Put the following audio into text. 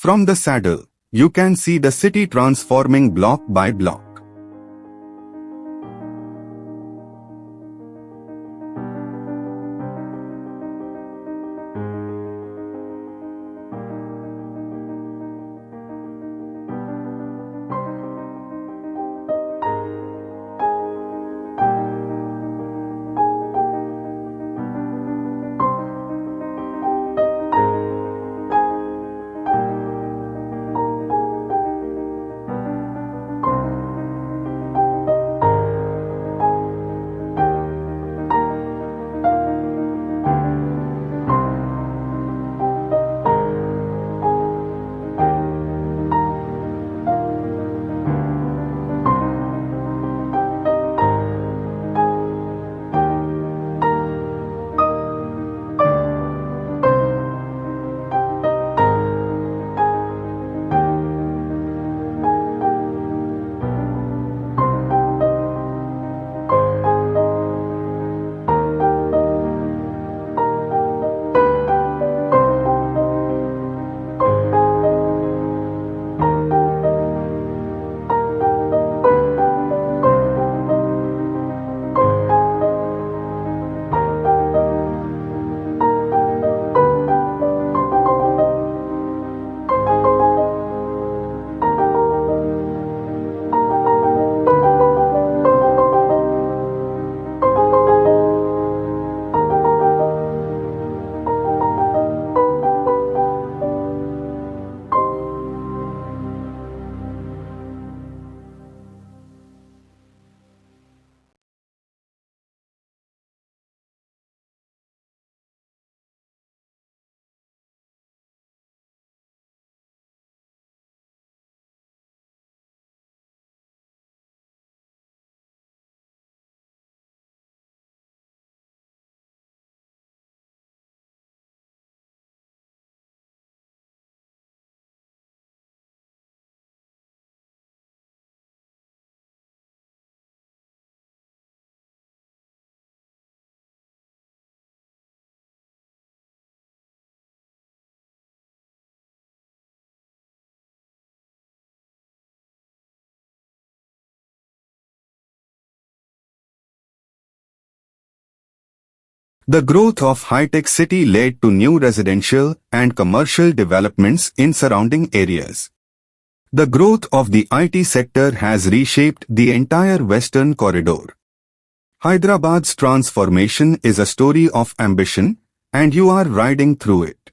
From the saddle, you can see the city transforming block by block. The growth of high-tech city led to new residential and commercial developments in surrounding areas. The growth of the IT sector has reshaped the entire western corridor. Hyderabad's transformation is a story of ambition, and you are riding through it.